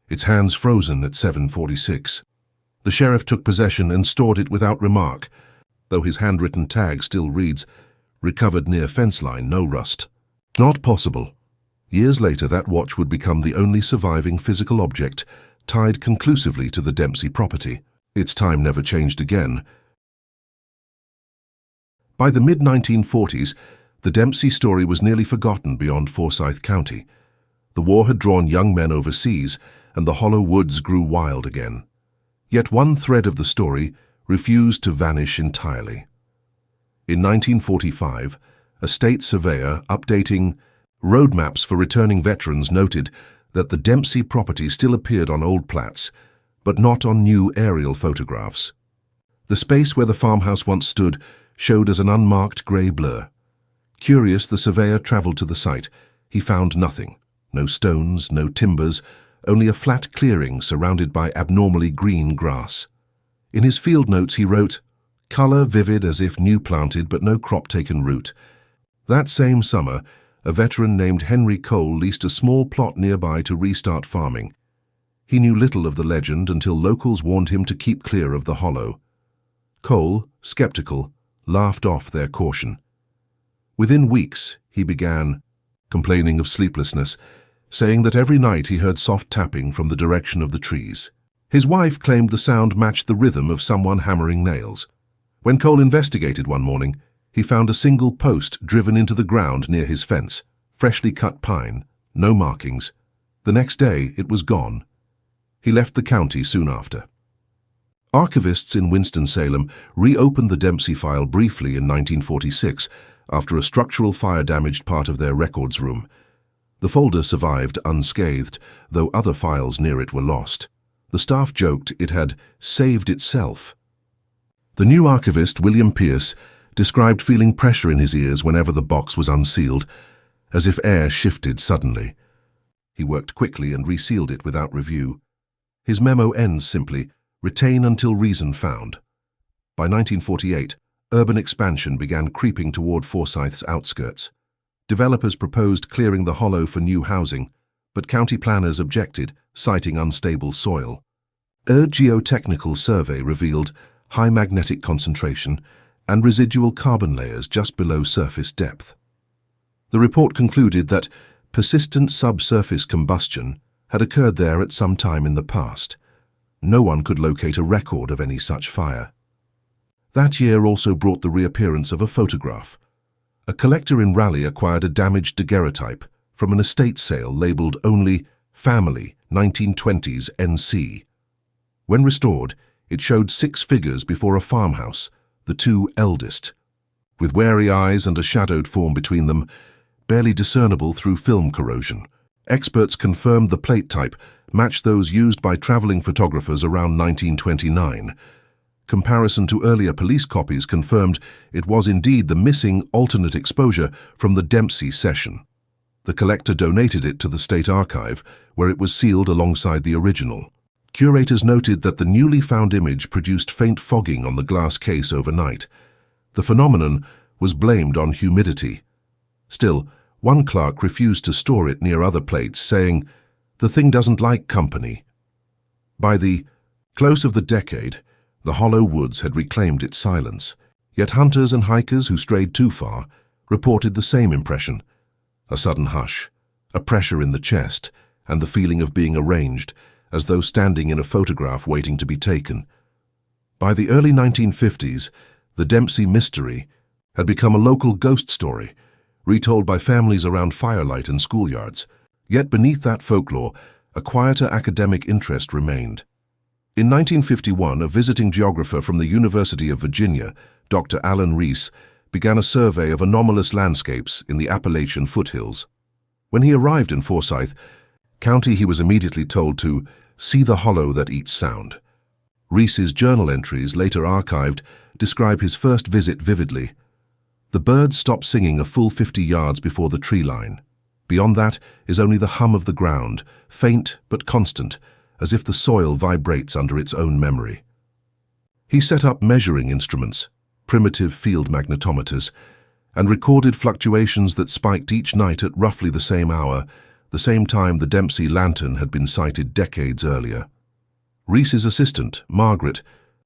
its hands frozen at 7:46. The sheriff took possession and stored it without remark, though his handwritten tag still reads, "Recovered near fence line, no rust." Not possible. Years later, that watch would become the only surviving physical object tied conclusively to the Dempsey property. Its time never changed again. By the mid-1940s, the Dempsey story was nearly forgotten beyond Forsyth County. The war had drawn young men overseas, and the hollow woods grew wild again. Yet one thread of the story refused to vanish entirely. In 1945, a state surveyor updating road maps for returning veterans noted that the Dempsey property still appeared on old plats, but not on new aerial photographs. The space where the farmhouse once stood showed as an unmarked grey blur. Curious, the surveyor travelled to the site. He found nothing. No stones, no timbers, only a flat clearing surrounded by abnormally green grass. In his field notes he wrote, "Colour vivid as if new planted, but no crop taken root." That same summer, a veteran named Henry Cole leased a small plot nearby to restart farming. He knew little of the legend until locals warned him to keep clear of the hollow. Cole, sceptical, laughed off their caution. Within weeks, he began complaining of sleeplessness, saying that every night he heard soft tapping from the direction of the trees. His wife claimed the sound matched the rhythm of someone hammering nails. When Cole investigated one morning, he found a single post driven into the ground near his fence, freshly cut pine, no markings. The next day, it was gone. He left the county soon after. Archivists in Winston-Salem reopened the Dempsey file briefly in 1946 after a structural fire damaged part of their records room. The folder survived unscathed, though other files near it were lost. The staff joked it had saved itself. The new archivist, William Pierce, described feeling pressure in his ears whenever the box was unsealed, as if air shifted suddenly. He worked quickly and resealed it without review. His memo ends simply, "Retain until reason found." By 1948, urban expansion began creeping toward Forsyth's outskirts. Developers proposed clearing the hollow for new housing, but county planners objected, citing unstable soil. A geotechnical survey revealed high magnetic concentration and residual carbon layers just below surface depth. The report concluded that persistent subsurface combustion had occurred there at some time in the past. No one could locate a record of any such fire. That year also brought the reappearance of a photograph. A collector in Raleigh acquired a damaged daguerreotype from an estate sale labelled only Family 1920s NC. When restored, it showed 6 figures before a farmhouse, the 2 eldest, with wary eyes and a shadowed form between them, barely discernible through film corrosion. Experts confirmed the plate type matched those used by travelling photographers around 1929. Comparison to earlier police copies confirmed it was indeed the missing alternate exposure from the Dempsey session. The collector donated it to the State Archive, where it was sealed alongside the original. Curators noted that the newly found image produced faint fogging on the glass case overnight. The phenomenon was blamed on humidity. Still, one clerk refused to store it near other plates, saying, "The thing doesn't like company." By the close of the decade, the hollow woods had reclaimed its silence, yet hunters and hikers who strayed too far reported the same impression: a sudden hush, a pressure in the chest, and the feeling of being arranged, as though standing in a photograph waiting to be taken. By the early 1950s, the Dempsey mystery had become a local ghost story, retold by families around firelight and schoolyards. Yet beneath that folklore, a quieter academic interest remained. In 1951, a visiting geographer from the University of Virginia, Dr. Alan Rees, began a survey of anomalous landscapes in the Appalachian foothills. When he arrived in Forsyth County, he was immediately told to see the hollow that eats sound. Rees's journal entries, later archived, describe his first visit vividly. The birds stop singing a full 50 yards before the tree line. Beyond that is only the hum of the ground, faint but constant, as if the soil vibrates under its own memory. He set up measuring instruments, primitive field magnetometers, and recorded fluctuations that spiked each night at roughly the same hour, the same time the Dempsey lantern had been sighted decades earlier. Rees's assistant, Margaret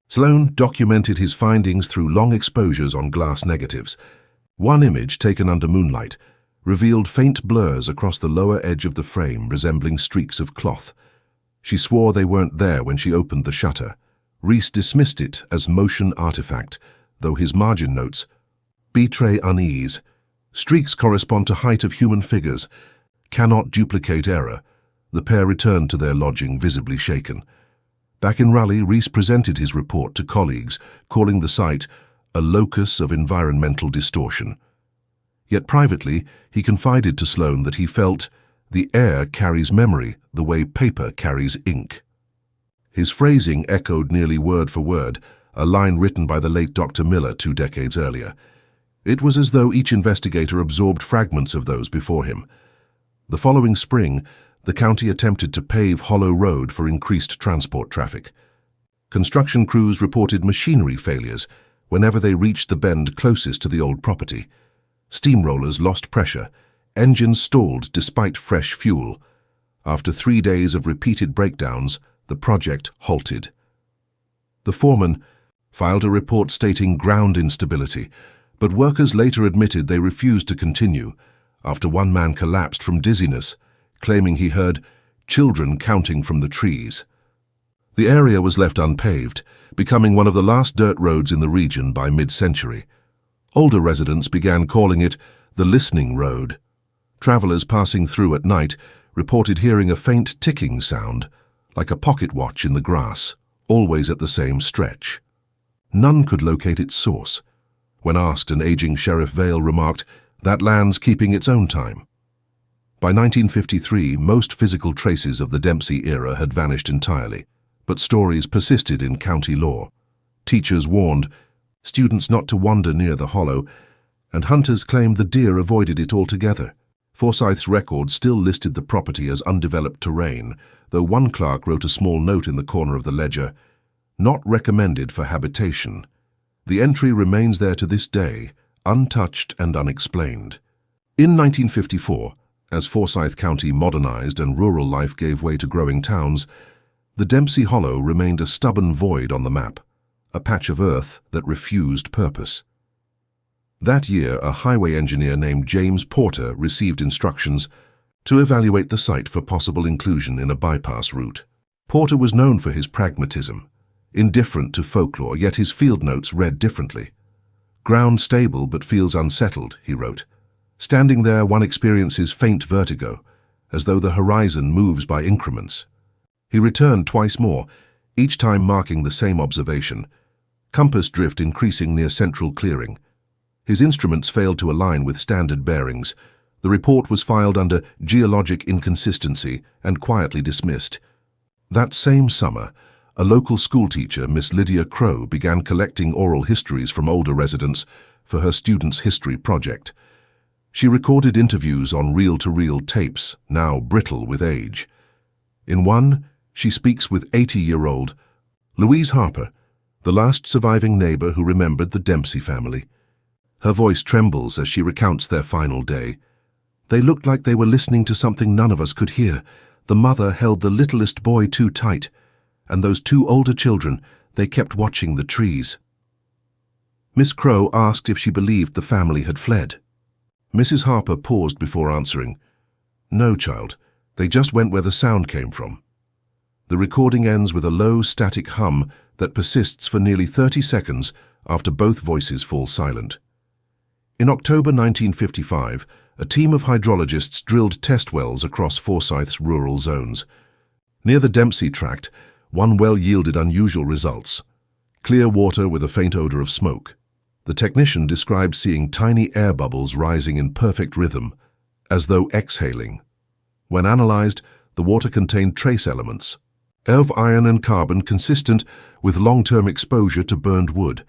Sloan, documented his findings through long exposures on glass negatives. One image, taken under moonlight, revealed faint blurs across the lower edge of the frame resembling streaks of cloth. She swore they weren't there when she opened the shutter. Rees dismissed it as motion artifact, though his margin notes betray unease. Streaks correspond to height of human figures. Cannot duplicate error. The pair returned to their lodging visibly shaken. Back in Raleigh, Rees presented his report to colleagues, calling the site a locus of environmental distortion. Yet privately, he confided to Sloan that he felt The air carries memory the way paper carries ink. His phrasing echoed nearly word for word a line written by the late Dr. Miller 2 decades earlier. It was as though each investigator absorbed fragments of those before him. The following spring, the county attempted to pave Hollow Road for increased transport traffic. Construction crews reported machinery failures whenever they reached the bend closest to the old property. Steamrollers lost pressure, engines stalled despite fresh fuel. After 3 days of repeated breakdowns, the project halted. The foreman filed a report stating ground instability, but workers later admitted they refused to continue after one man collapsed from dizziness, claiming he heard children counting from the trees. The area was left unpaved, becoming one of the last dirt roads in the region by mid-century. Older residents began calling it the Listening Road. Travelers passing through at night reported hearing a faint ticking sound, like a pocket watch in the grass, always at the same stretch. None could locate its source. When asked, an aging Sheriff Vale remarked, "That land's keeping its own time." By 1953, most physical traces of the Dempsey era had vanished entirely, but stories persisted in county lore. Teachers warned students not to wander near the hollow, and hunters claimed the deer avoided it altogether. Forsyth's record still listed the property as undeveloped terrain, though one clerk wrote a small note in the corner of the ledger, "Not recommended for habitation." The entry remains there to this day, untouched and unexplained. In 1954, as Forsyth County modernized and rural life gave way to growing towns, the Dempsey Hollow remained a stubborn void on the map, a patch of earth that refused purpose. That year, a highway engineer named James Porter received instructions to evaluate the site for possible inclusion in a bypass route. Porter was known for his pragmatism, indifferent to folklore, yet his field notes read differently. "Ground stable but feels unsettled," he wrote. "Standing there, one experiences faint vertigo, as though the horizon moves by increments." He returned twice more, each time marking the same observation, compass drift increasing near central clearing. His instruments failed to align with standard bearings. The report was filed under geologic inconsistency and quietly dismissed. That same summer, a local schoolteacher, Miss Lydia Crow, began collecting oral histories from older residents for her students' history project. She recorded interviews on reel-to-reel tapes, now brittle with age. In one, she speaks with 80-year-old Louise Harper, the last surviving neighbor who remembered the Dempsey family. Her voice trembles as she recounts their final day. "They looked like they were listening to something none of us could hear. The mother held the littlest boy too tight, and those 2 older children, they kept watching the trees." Miss Crow asked if she believed the family had fled. Mrs. Harper paused before answering. "No, child, they just went where the sound came from." The recording ends with a low, static hum that persists for nearly 30 seconds after both voices fall silent. In October 1955, a team of hydrologists drilled test wells across Forsyth's rural zones. Near the Dempsey tract, one well yielded unusual results: clear water with a faint odor of smoke. The technician described seeing tiny air bubbles rising in perfect rhythm, as though exhaling. When analyzed, the water contained trace elements of iron and carbon consistent with long-term exposure to burned wood,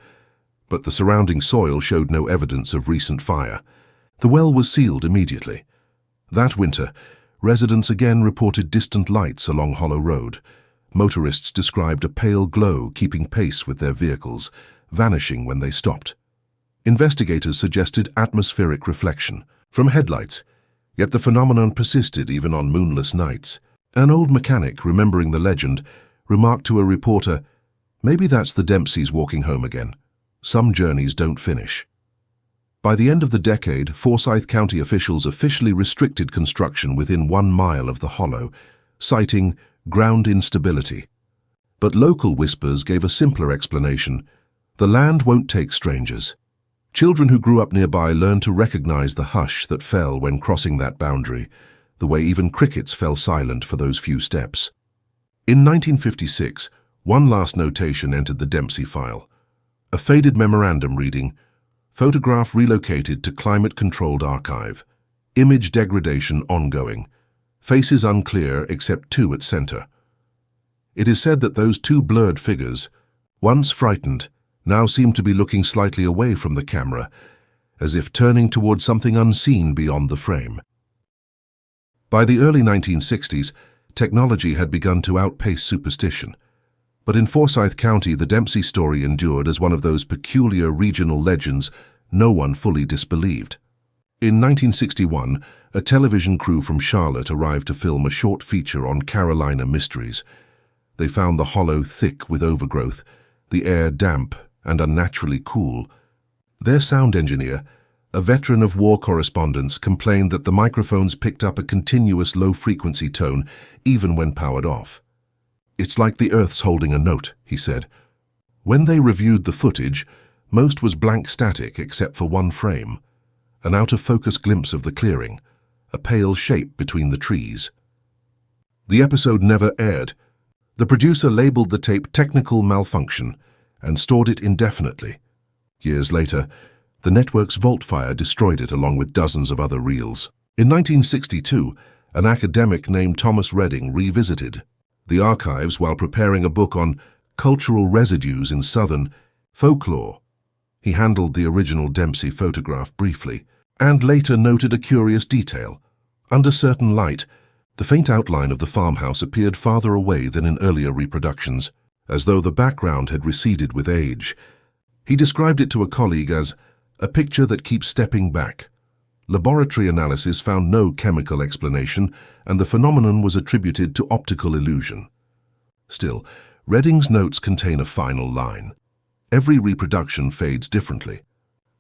but the surrounding soil showed no evidence of recent fire. The well was sealed immediately. That winter, residents again reported distant lights along Hollow Road. Motorists described a pale glow keeping pace with their vehicles, vanishing when they stopped. Investigators suggested atmospheric reflection from headlights, yet the phenomenon persisted even on moonless nights. An old mechanic, remembering the legend, remarked to a reporter, "Maybe that's the Dempseys walking home again. Some journeys don't finish." By the end of the decade, Forsyth County officials officially restricted construction within 1 mile of the hollow, citing ground instability. But local whispers gave a simpler explanation: the land won't take strangers. Children who grew up nearby learned to recognize the hush that fell when crossing that boundary, the way even crickets fell silent for those few steps. In 1956, one last notation entered the Dempsey file. A faded memorandum reading, "Photograph relocated to climate-controlled archive. Image degradation ongoing. faces unclear except two at center. It is said that those two blurred figures, once frightened, now seem to be looking slightly away from the camera, as if turning toward something unseen beyond the frame. By the early 1960s, technology had begun to outpace superstition. But in Forsyth County, the Dempsey story endured as one of those peculiar regional legends no one fully disbelieved. In 1961, a television crew from Charlotte arrived to film a short feature on Carolina mysteries. They found the hollow thick with overgrowth, the air damp and unnaturally cool. Their sound engineer, a veteran of war correspondence, complained that the microphones picked up a continuous low-frequency tone even when powered off. "It's like the Earth's holding a note," he said. When they reviewed the footage, most was blank static except for one frame, an out-of-focus glimpse of the clearing, a pale shape between the trees. The episode never aired. The producer labeled the tape technical malfunction and stored it indefinitely. Years later, the network's vault fire destroyed it along with dozens of other reels. In 1962, an academic named Thomas Redding revisited the archives while preparing a book on cultural residues in Southern folklore. He handled the original Dempsey photograph briefly and later noted a curious detail. Under certain light, the faint outline of the farmhouse appeared farther away than in earlier reproductions, as though the background had receded with age. He described it to a colleague as a picture that keeps stepping back. Laboratory analysis found no chemical explanation, and the phenomenon was attributed to optical illusion. Still, Redding's notes contain a final line. Every reproduction fades differently,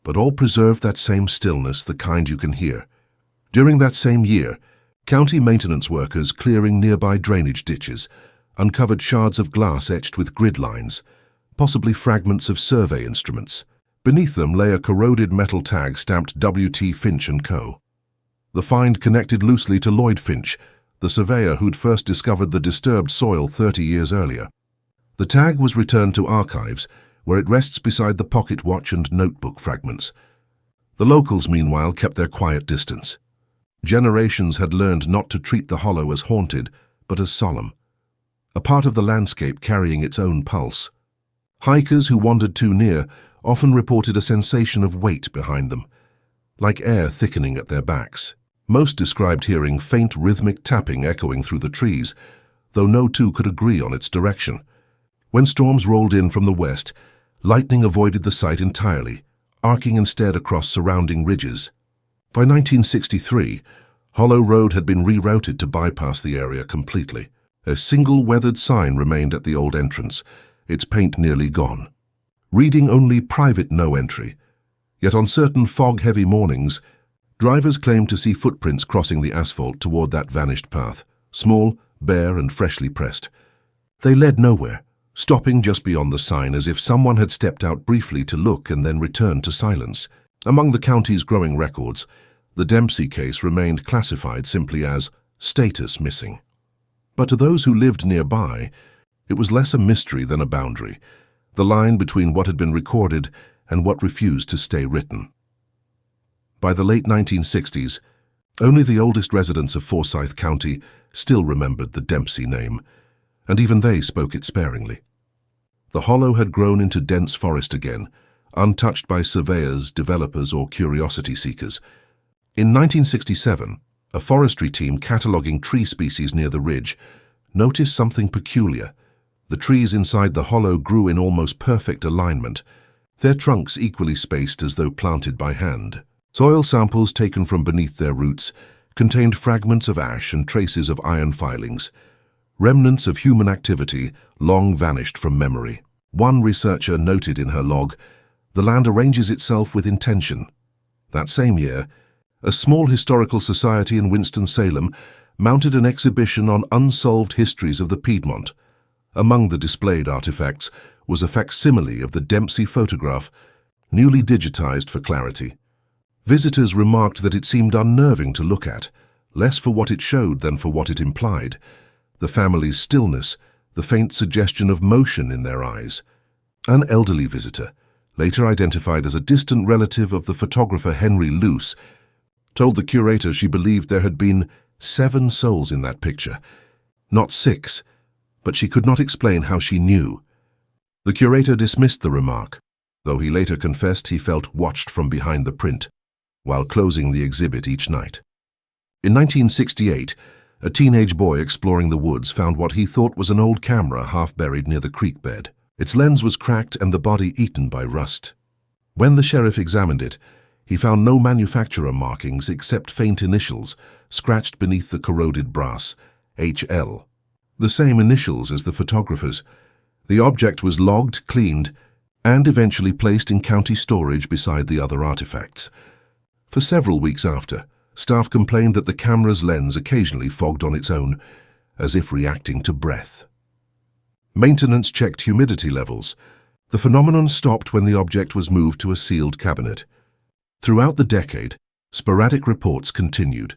but all preserve that same stillness, the kind you can hear. During that same year, county maintenance workers clearing nearby drainage ditches uncovered shards of glass etched with grid lines, possibly fragments of survey instruments. Beneath them lay a corroded metal tag stamped W.T. Finch & Co. The find connected loosely to Lloyd Finch, the surveyor who'd first discovered the disturbed soil 30 years earlier. The tag was returned to archives, where it rests beside the pocket watch and notebook fragments. The locals, meanwhile, kept their quiet distance. Generations had learned not to treat the hollow as haunted, but as solemn, a part of the landscape carrying its own pulse. Hikers who wandered too near often reported a sensation of weight behind them, like air thickening at their backs. Most described hearing faint rhythmic tapping echoing through the trees, though no two could agree on its direction. When storms rolled in from the west, lightning avoided the site entirely, arcing instead across surrounding ridges. By 1963, Hollow Road had been rerouted to bypass the area completely. A single weathered sign remained at the old entrance, its paint nearly gone, reading only "Private No Entry." Yet on certain fog-heavy mornings, drivers claimed to see footprints crossing the asphalt toward that vanished path, small, bare, and freshly pressed. They led nowhere, stopping just beyond the sign as if someone had stepped out briefly to look and then returned to silence. Among the county's growing records, the Dempsey case remained classified simply as status missing. But to those who lived nearby, it was less a mystery than a boundary, the line between what had been recorded and what refused to stay written. By the late 1960s, only the oldest residents of Forsyth County still remembered the Dempsey name, and even they spoke it sparingly. The hollow had grown into dense forest again, untouched by surveyors, developers, or curiosity seekers. In 1967, a forestry team cataloguing tree species near the ridge noticed something peculiar. The trees inside the hollow grew in almost perfect alignment, their trunks equally spaced as though planted by hand. Soil samples taken from beneath their roots contained fragments of ash and traces of iron filings, remnants of human activity long vanished from memory. One researcher noted in her log, "The land arranges itself with intention." That same year, a small historical society in Winston-Salem mounted an exhibition on unsolved histories of the Piedmont. Among the displayed artifacts was a facsimile of the Dempsey photograph, newly digitized for clarity. Visitors remarked that it seemed unnerving to look at, less for what it showed than for what it implied. The family's stillness, the faint suggestion of motion in their eyes. An elderly visitor, later identified as a distant relative of the photographer Henry Luce, told the curator she believed there had been 7 souls in that picture. Not 6, but she could not explain how she knew. The curator dismissed the remark, though he later confessed he felt watched from behind the print, while closing the exhibit each night. In 1968, a teenage boy exploring the woods found what he thought was an old camera half buried near the creek bed. Its lens was cracked and the body eaten by rust. When the sheriff examined it, he found no manufacturer markings except faint initials scratched beneath the corroded brass, HL. The same initials as the photographer's. The object was logged, cleaned, and eventually placed in county storage beside the other artifacts. For several weeks after, staff complained that the camera's lens occasionally fogged on its own, as if reacting to breath. Maintenance checked humidity levels. The phenomenon stopped when the object was moved to a sealed cabinet. Throughout the decade, sporadic reports continued.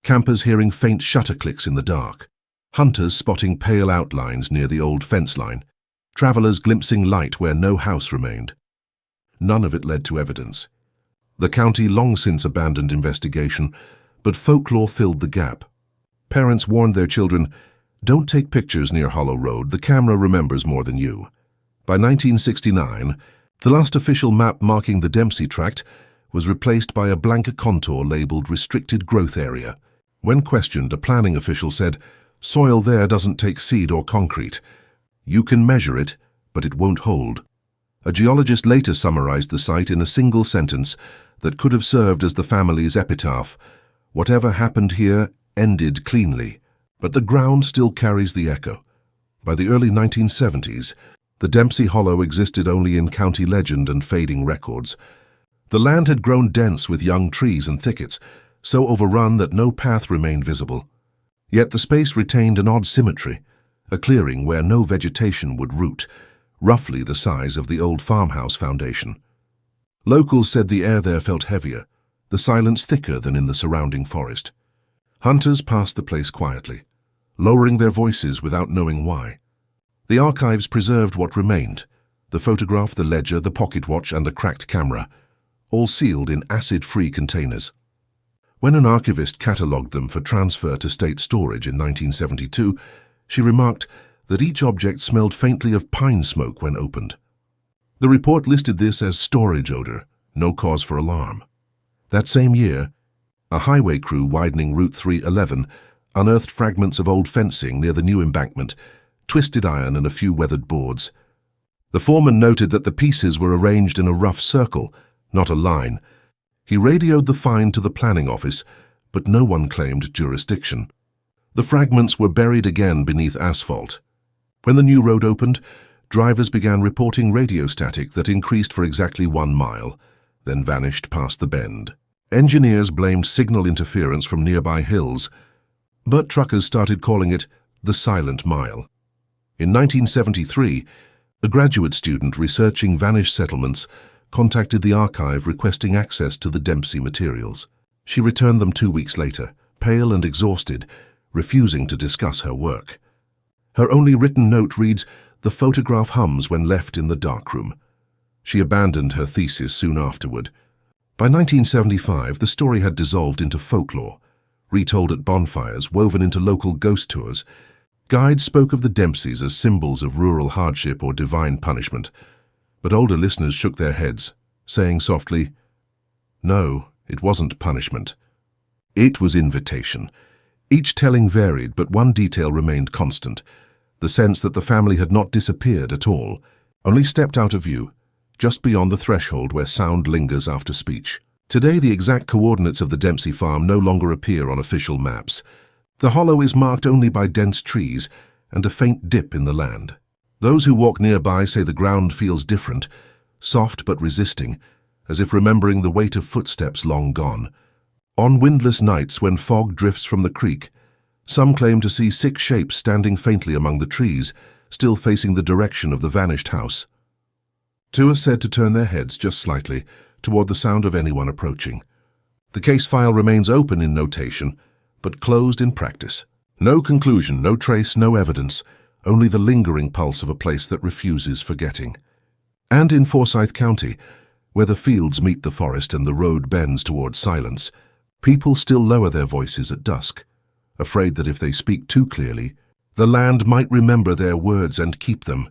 Campers hearing faint shutter clicks in the dark, hunters spotting pale outlines near the old fence line, travelers glimpsing light where no house remained. None of it led to evidence. The county long since abandoned investigation, but folklore filled the gap. Parents warned their children, "Don't take pictures near Hollow Road, the camera remembers more than you." By 1969, the last official map marking the Dempsey tract was replaced by a blank contour labeled Restricted Growth Area. When questioned, a planning official said, "Soil there doesn't take seed or concrete. You can measure it, but it won't hold." A geologist later summarized the site in a single sentence that could have served as the family's epitaph: "Whatever happened here ended cleanly." But the ground still carries the echo. By the early 1970s, the Dempsey Hollow existed only in county legend and fading records. The land had grown dense with young trees and thickets, so overrun that no path remained visible. Yet the space retained an odd symmetry, a clearing where no vegetation would root, roughly the size of the old farmhouse foundation. Locals said the air there felt heavier, the silence thicker than in the surrounding forest. Hunters passed the place quietly, lowering their voices without knowing why. The archives preserved what remained: the photograph, the ledger, the pocket watch, and the cracked camera, all sealed in acid-free containers. When an archivist catalogued them for transfer to state storage in 1972, she remarked that each object smelled faintly of pine smoke when opened. The report listed this as storage odor, no cause for alarm. That same year, a highway crew widening Route 311 unearthed fragments of old fencing near the new embankment, twisted iron and a few weathered boards. The foreman noted that the pieces were arranged in a rough circle, not a line. He radioed the find to the planning office, but no one claimed jurisdiction. The fragments were buried again beneath asphalt. When the new road opened, drivers began reporting radio static that increased for exactly 1 mile, then vanished past the bend. Engineers blamed signal interference from nearby hills, but truckers started calling it the Silent Mile. In 1973, a graduate student researching vanished settlements contacted the archive requesting access to the Dempsey materials. She returned them 2 weeks later, pale and exhausted, refusing to discuss her work. Her only written note reads, "The photograph hums when left in the darkroom." She abandoned her thesis soon afterward. By 1975, the story had dissolved into folklore, retold at bonfires, woven into local ghost tours. Guides spoke of the Dempseys as symbols of rural hardship or divine punishment, but older listeners shook their heads, saying softly, "No, it wasn't punishment. It was invitation." Each telling varied, but one detail remained constant: the sense that the family had not disappeared at all, only stepped out of view, just beyond the threshold where sound lingers after speech. Today, the exact coordinates of the Dempsey farm no longer appear on official maps. The hollow is marked only by dense trees and a faint dip in the land. Those who walk nearby say the ground feels different, soft but resisting, as if remembering the weight of footsteps long gone. On windless nights when fog drifts from the creek, some claim to see 6 shapes standing faintly among the trees, still facing the direction of the vanished house. 2 are said to turn their heads just slightly toward the sound of anyone approaching. The case file remains open in notation, but closed in practice. No conclusion, no trace, no evidence, only the lingering pulse of a place that refuses forgetting. And in Forsyth County, where the fields meet the forest and the road bends towards silence, people still lower their voices at dusk. afraid that if they speak too clearly, the land might remember their words and keep them.